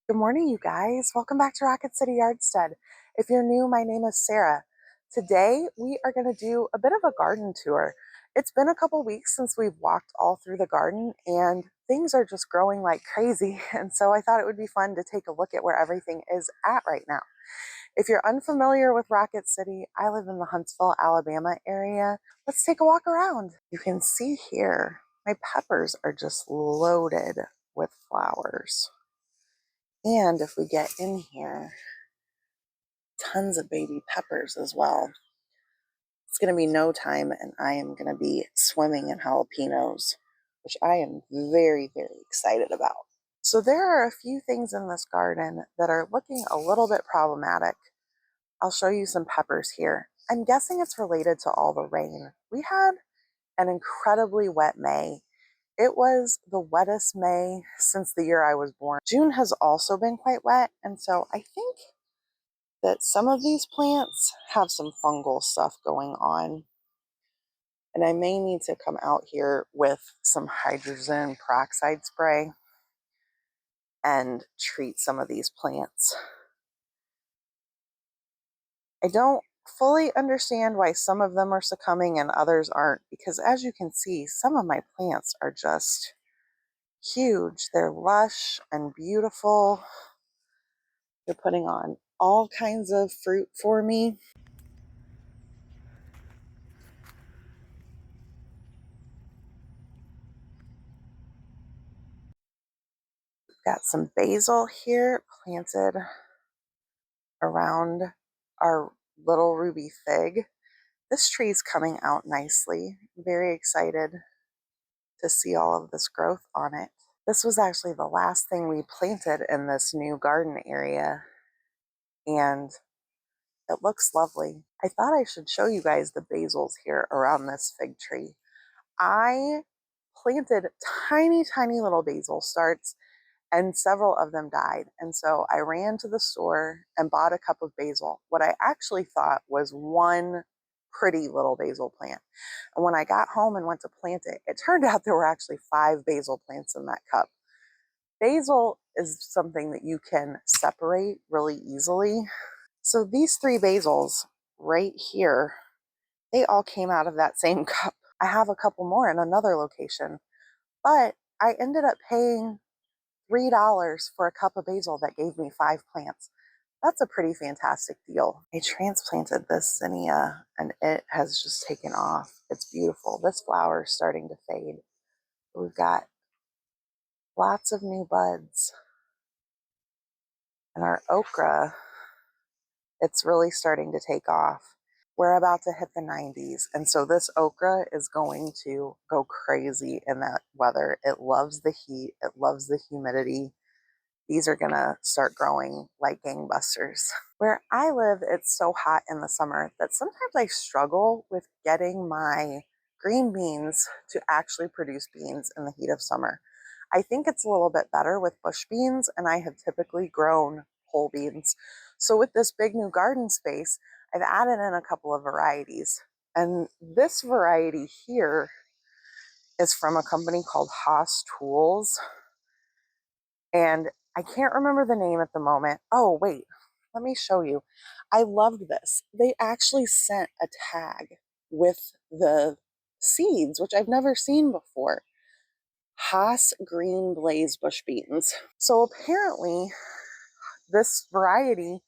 Good morning, you guys. Welcome back to Rocket City Yardstead. If you're new, my name is Sarah. Today, we are going to do a bit of a garden tour. It's been a couple weeks since we've walked all through the garden, and things are just growing like crazy. And so I thought it would be fun to take a look at where everything is at right now. If you're unfamiliar with Rocket City, I live in the Huntsville, Alabama area. Let's take a walk around. You can see here, my peppers are just loaded with flowers. And if we get in here, tons of baby peppers as well. It's going to be no time, and I am going to be swimming in jalapenos, which I am very, very excited about. So there are a few things in this garden that are looking a little bit problematic. I'll show you some peppers here. I'm guessing it's related to all the rain. We had an incredibly wet May. It was the wettest May since the year I was born. June has also been quite wet, and so I think that some of these plants have some fungal stuff going on. And I may need to come out here with some hydrogen peroxide spray and treat some of these plants. I don't fully understand why some of them are succumbing and others aren't, because as you can see, some of my plants are just huge. They're lush and beautiful. They're putting on all kinds of fruit for me. Got some basil here planted around our little ruby fig. This tree is coming out nicely. I'm very excited to see all of this growth on it. This was actually the last thing we planted in this new garden area, and it looks lovely. I thought I should show you guys the basils here around this fig tree. I planted tiny, tiny little basil starts, and several of them died. And so I ran to the store and bought a cup of basil, what I actually thought was one pretty little basil plant. And when I got home and went to plant it, it turned out there were actually 5 basil plants in that cup. Basil is something that you can separate really easily. So these 3 basils right here, they all came out of that same cup. I have a couple more in another location, but I ended up paying $3 for a cup of basil that gave me 5 plants. That's a pretty fantastic deal. I transplanted this zinnia and it has just taken off. It's beautiful. This flower is starting to fade. We've got lots of new buds. And our okra, it's really starting to take off. We're about to hit the 90s. And so this okra is going to go crazy in that weather. It loves the heat. It loves the humidity. These are gonna start growing like gangbusters. Where I live, it's so hot in the summer that sometimes I struggle with getting my green beans to actually produce beans in the heat of summer. I think it's a little bit better with bush beans, and I have typically grown whole beans. So with this big new garden space, I've added in a couple of varieties. And this variety here is from a company called Haas Tools. And I can't remember the name at the moment. Oh, wait, let me show you. I loved this. They actually sent a tag with the seeds, which I've never seen before. Haas Green Blaze Bush Beans. So apparently this variety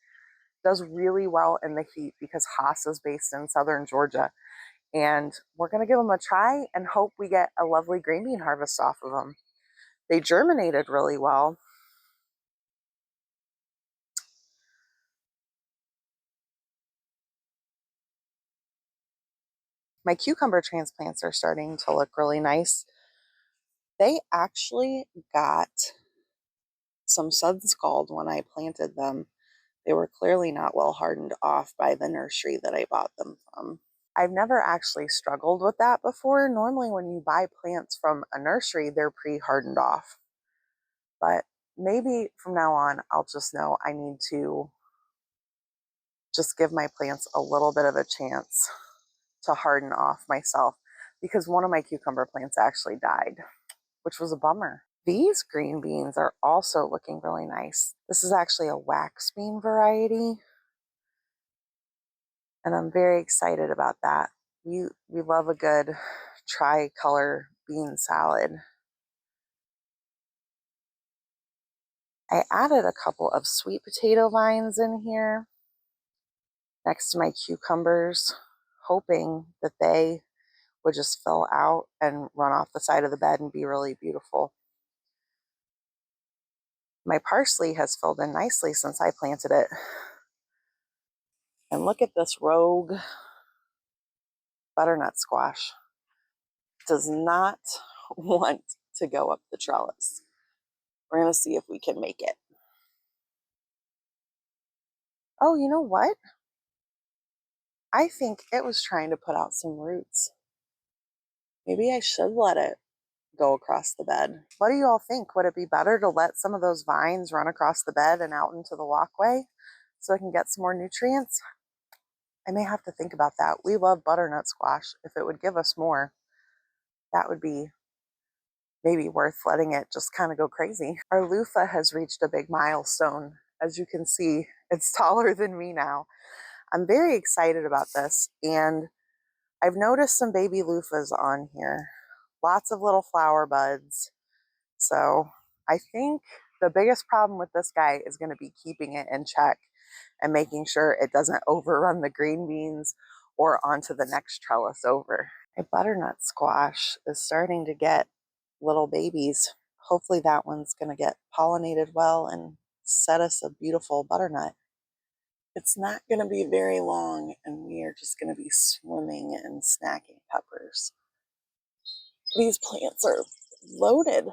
does really well in the heat because Haas is based in southern Georgia. And we're going to give them a try and hope we get a lovely green bean harvest off of them. They germinated really well. My cucumber transplants are starting to look really nice. They actually got some sun scald when I planted them. They were clearly not well hardened off by the nursery that I bought them from. I've never actually struggled with that before. Normally when you buy plants from a nursery, they're pre-hardened off. But maybe from now on, I'll just know I need to just give my plants a little bit of a chance to harden off myself, because one of my cucumber plants actually died, which was a bummer. These green beans are also looking really nice. This is actually a wax bean variety, and I'm very excited about that. We love a good tricolor bean salad. I added a couple of sweet potato vines in here next to my cucumbers, hoping that they would just fill out and run off the side of the bed and be really beautiful. My parsley has filled in nicely since I planted it. And look at this rogue butternut squash. Does not want to go up the trellis. We're going to see if we can make it. Oh, you know what? I think it was trying to put out some roots. Maybe I should let it go across the bed. What do you all think? Would it be better to let some of those vines run across the bed and out into the walkway so I can get some more nutrients? I may have to think about that. We love butternut squash. If it would give us more, that would be maybe worth letting it just kind of go crazy. Our loofah has reached a big milestone. As you can see, it's taller than me now. I'm very excited about this, and I've noticed some baby loofahs on here. Lots of little flower buds. So I think the biggest problem with this guy is going to be keeping it in check and making sure it doesn't overrun the green beans or onto the next trellis over. My butternut squash is starting to get little babies. Hopefully that one's going to get pollinated well and set us a beautiful butternut. It's not going to be very long, and we are just going to be swimming in snacking peppers. These plants are loaded.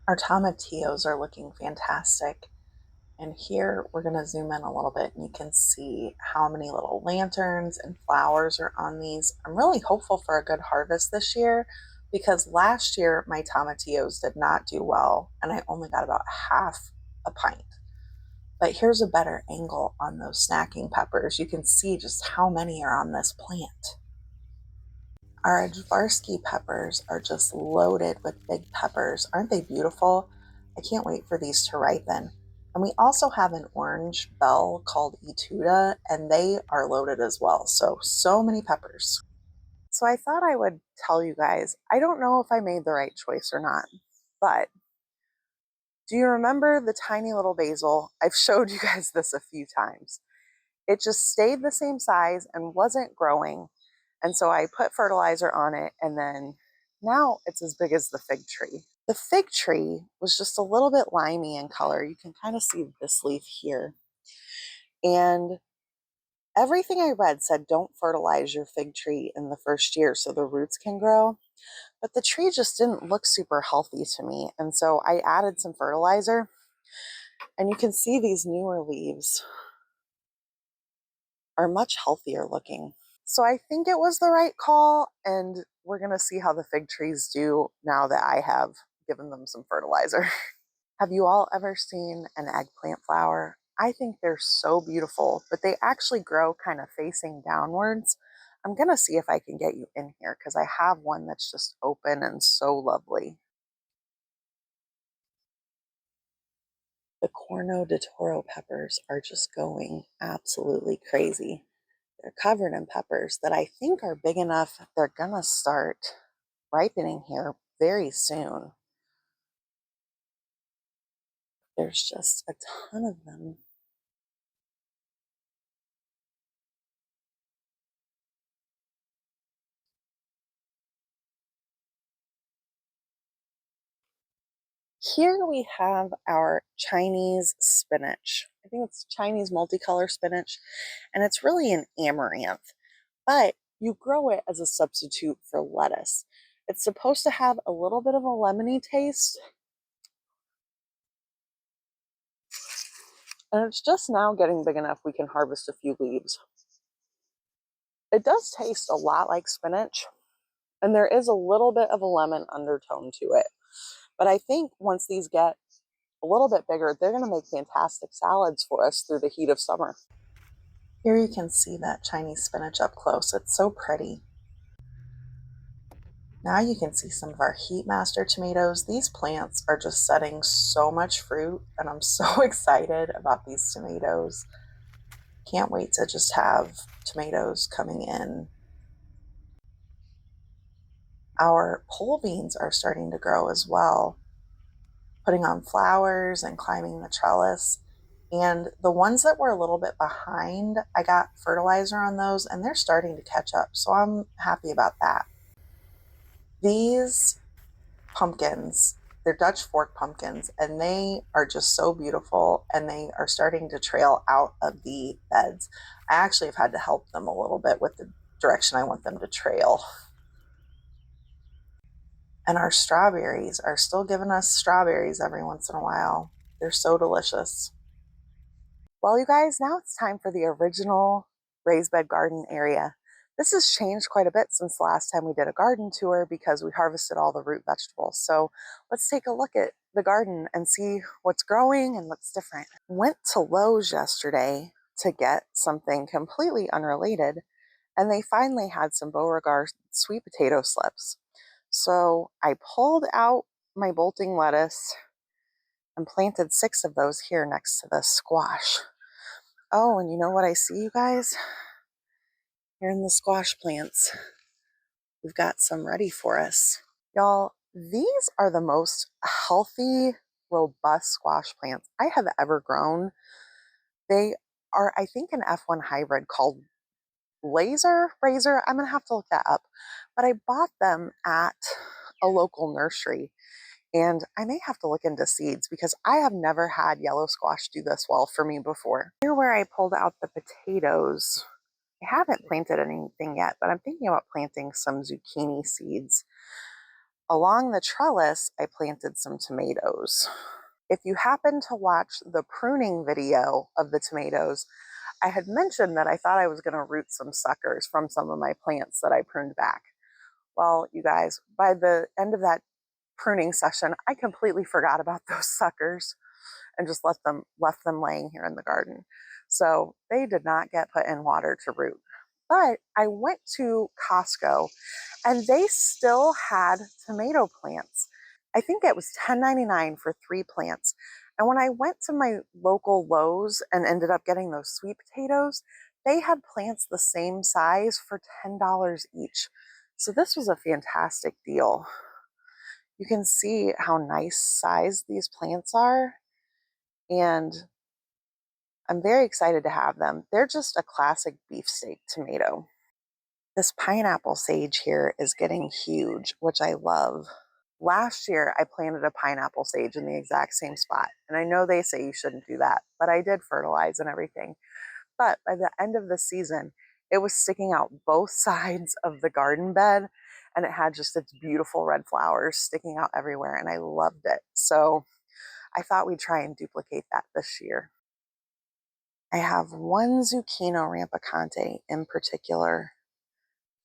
Our tomatillos are looking fantastic. And here we're going to zoom in a little bit and you can see how many little lanterns and flowers are on these. I'm really hopeful for a good harvest this year because last year my tomatillos did not do well and I only got about half a pint. But here's a better angle on those snacking peppers. You can see just how many are on this plant. Our Ajvarski peppers are just loaded with big peppers. Aren't they beautiful? I can't wait for these to ripen. And we also have an orange bell called Etuda, and they are loaded as well. So many peppers. So I thought I would tell you guys, I don't know if I made the right choice or not, but do you remember the tiny little basil? I've showed you guys this a few times. It just stayed the same size and wasn't growing. And so I put fertilizer on it, and then now it's as big as the fig tree. The fig tree was just a little bit limey in color. You can kind of see this leaf here. And everything I read said don't fertilize your fig tree in the first year so the roots can grow. But the tree just didn't look super healthy to me. And so I added some fertilizer, and you can see these newer leaves are much healthier looking. So I think it was the right call, and we're going to see how the fig trees do now that I have given them some fertilizer. Have you all ever seen an eggplant flower? I think they're so beautiful, but they actually grow kind of facing downwards. I'm going to see if I can get you in here because I have one that's just open and so lovely. The Corno de Toro peppers are just going absolutely crazy. They're covered in peppers that I think are big enough. They're going to start ripening here very soon. There's just a ton of them. Here we have our Chinese spinach. I think it's Chinese multicolor spinach, and it's really an amaranth, but you grow it as a substitute for lettuce. It's supposed to have a little bit of a lemony taste, and it's just now getting big enough we can harvest a few leaves. It does taste a lot like spinach, and there is a little bit of a lemon undertone to it. But I think once these get a little bit bigger, they're going to make fantastic salads for us through the heat of summer. Here you can see that Chinese spinach up close. It's so pretty. Now you can see some of our Heat Master tomatoes. These plants are just setting so much fruit, and I'm so excited about these tomatoes. Can't wait to just have tomatoes coming in. Our pole beans are starting to grow as well, putting on flowers and climbing the trellis. And the ones that were a little bit behind, I got fertilizer on those and they're starting to catch up. So I'm happy about that. These pumpkins, they're Dutch fork pumpkins, and they are just so beautiful and they are starting to trail out of the beds. I actually have had to help them a little bit with the direction I want them to trail. And our strawberries are still giving us strawberries every once in a while. They're so delicious. Well, you guys, now it's time for the original raised bed garden area. This has changed quite a bit since the last time we did a garden tour because we harvested all the root vegetables. So let's take a look at the garden and see what's growing and what's different. Went to Lowe's yesterday to get something completely unrelated, and they finally had some Beauregard sweet potato slips. So I pulled out my bolting lettuce and planted 6 of those here next to the squash. Oh, and you know what I see, you guys? Here in the squash plants, we've got some ready for us. Y'all, these are the most healthy, robust squash plants I have ever grown. They are, I think, an F1 hybrid called Razor. I'm going to have to look that up. But I bought them at a local nursery. And I may have to look into seeds because I have never had yellow squash do this well for me before. Here where I pulled out the potatoes, I haven't planted anything yet, but I'm thinking about planting some zucchini seeds. Along the trellis, I planted some tomatoes. If you happen to watch the pruning video of the tomatoes, I had mentioned that I thought I was going to root some suckers from some of my plants that I pruned back. Well, you guys, by the end of that pruning session, I completely forgot about those suckers and just left them laying here in the garden. So they did not get put in water to root. But I went to Costco and they still had tomato plants. I think it was $10.99 for 3 plants. And when I went to my local Lowe's and ended up getting those sweet potatoes, they had plants the same size for $10 each. So this was a fantastic deal. You can see how nice sized these plants are, and I'm very excited to have them. They're just a classic beefsteak tomato. This pineapple sage here is getting huge, which I love. Last year, I planted a pineapple sage in the exact same spot, and I know they say you shouldn't do that, but I did fertilize and everything. But by the end of the season, it was sticking out both sides of the garden bed, and it had just its beautiful red flowers sticking out everywhere, and I loved it. So I thought we'd try and duplicate that this year. I have one zucchini rampicante in particular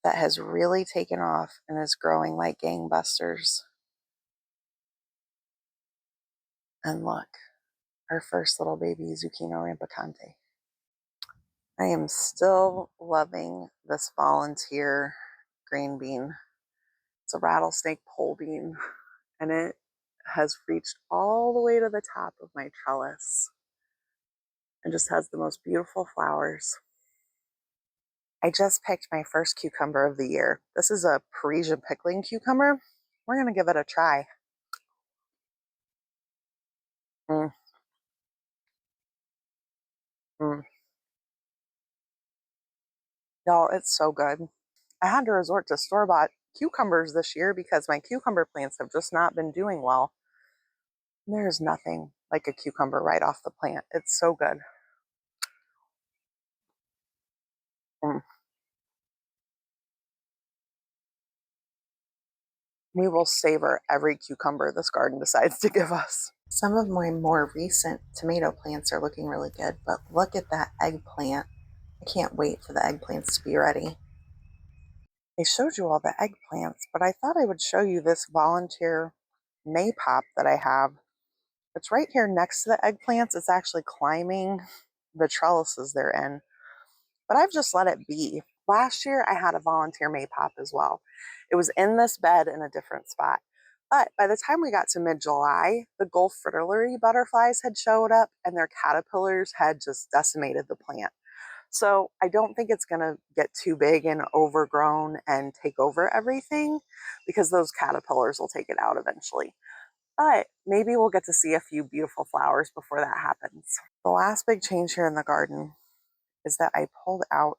that has really taken off and is growing like gangbusters. And look, our first little baby zucchini rampicante. I am still loving this volunteer green bean. It's a rattlesnake pole bean, and it has reached all the way to the top of my trellis and just has the most beautiful flowers. I just picked my first cucumber of the year. This is a Parisian pickling cucumber. We're going to give it a try. Mm, mm. Y'all, it's so good. I had to resort to store-bought cucumbers this year because my cucumber plants have just not been doing well. There's nothing like a cucumber right off the plant. It's so good. Mm. We will savor every cucumber this garden decides to give us. Some of my more recent tomato plants are looking really good, but look at that eggplant. I can't wait for the eggplants to be ready. I showed you all the eggplants, but I thought I would show you this volunteer maypop that I have. It's right here next to the eggplants. It's actually climbing the trellises they're in, but I've just let it be. Last year, I had a volunteer maypop as well. It was in this bed in a different spot. But by the time we got to mid-July, the Gulf fritillary butterflies had showed up and their caterpillars had just decimated the plant. So I don't think it's going to get too big and overgrown and take over everything because those caterpillars will take it out eventually. But maybe we'll get to see a few beautiful flowers before that happens. The last big change here in the garden is that I pulled out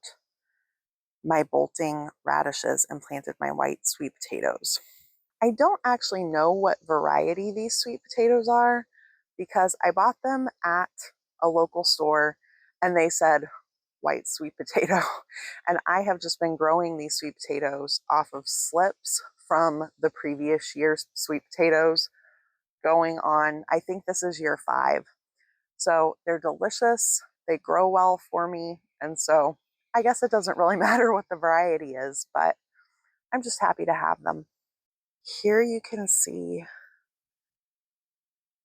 my bolting radishes and planted my white sweet potatoes. I don't actually know what variety these sweet potatoes are because I bought them at a local store and they said white sweet potato. And I have just been growing these sweet potatoes off of slips from the previous year's sweet potatoes going on, I think this is year 5. So they're delicious. They grow well for me. And so I guess it doesn't really matter what the variety is, but I'm just happy to have them. Here you can see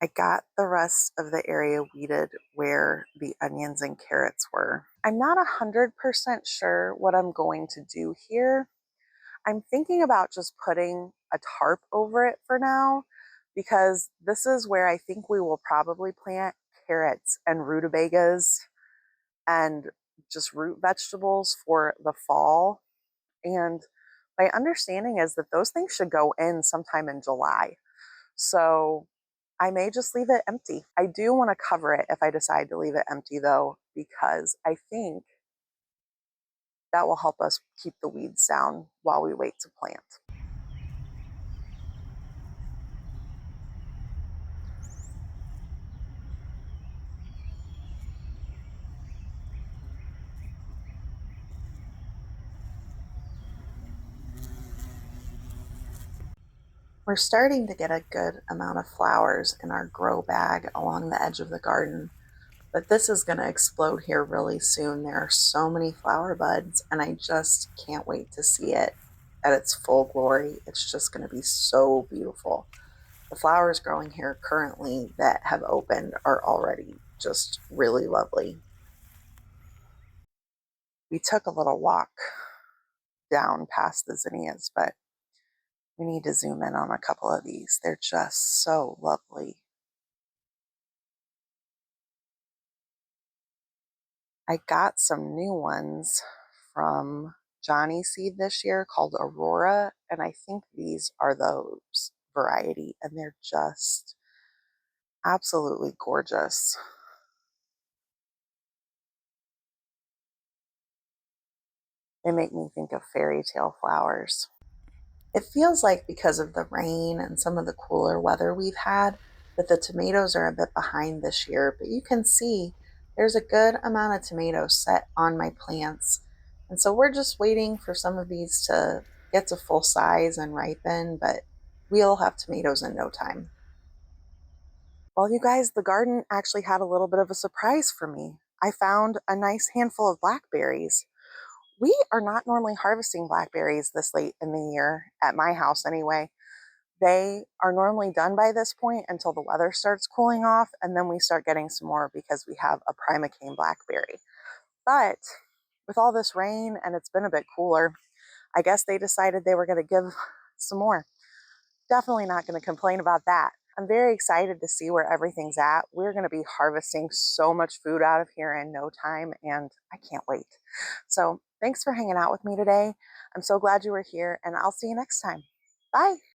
I got the rest of the area weeded where the onions and carrots were. I'm not 100% sure what I'm going to do here. I'm thinking about just putting a tarp over it for now because this is where I think we will probably plant carrots and rutabagas and just root vegetables for the fall. And my understanding is that those things should go in sometime in July. So I may just leave it empty. I do want to cover it if I decide to leave it empty though, because I think that will help us keep the weeds down while we wait to plant. We're starting to get a good amount of flowers in our grow bag along the edge of the garden, but this is going to explode here really soon. There are so many flower buds, and I just can't wait to see it at its full glory. It's just going to be so beautiful. The flowers growing here currently that have opened are already just really lovely. We took a little walk down past the zinnias, but we need to zoom in on a couple of these. They're just so lovely. I got some new ones from Johnny Seed this year called Aurora, and I think these are those variety, and they're just absolutely gorgeous. They make me think of fairy tale flowers. It feels like because of the rain and some of the cooler weather we've had that the tomatoes are a bit behind this year, but you can see there's a good amount of tomatoes set on my plants. And so we're just waiting for some of these to get to full size and ripen, but we'll have tomatoes in no time. Well, you guys, the garden actually had a little bit of a surprise for me. I found a nice handful of blackberries. We are not normally harvesting blackberries this late in the year, at my house anyway. They are normally done by this point until the weather starts cooling off, and then we start getting some more because we have a primocane blackberry. But with all this rain and it's been a bit cooler, I guess they decided they were going to give some more. Definitely not going to complain about that. I'm very excited to see where everything's at. We're going to be harvesting so much food out of here in no time, and I can't wait. So thanks for hanging out with me today. I'm so glad you were here, and I'll see you next time. Bye.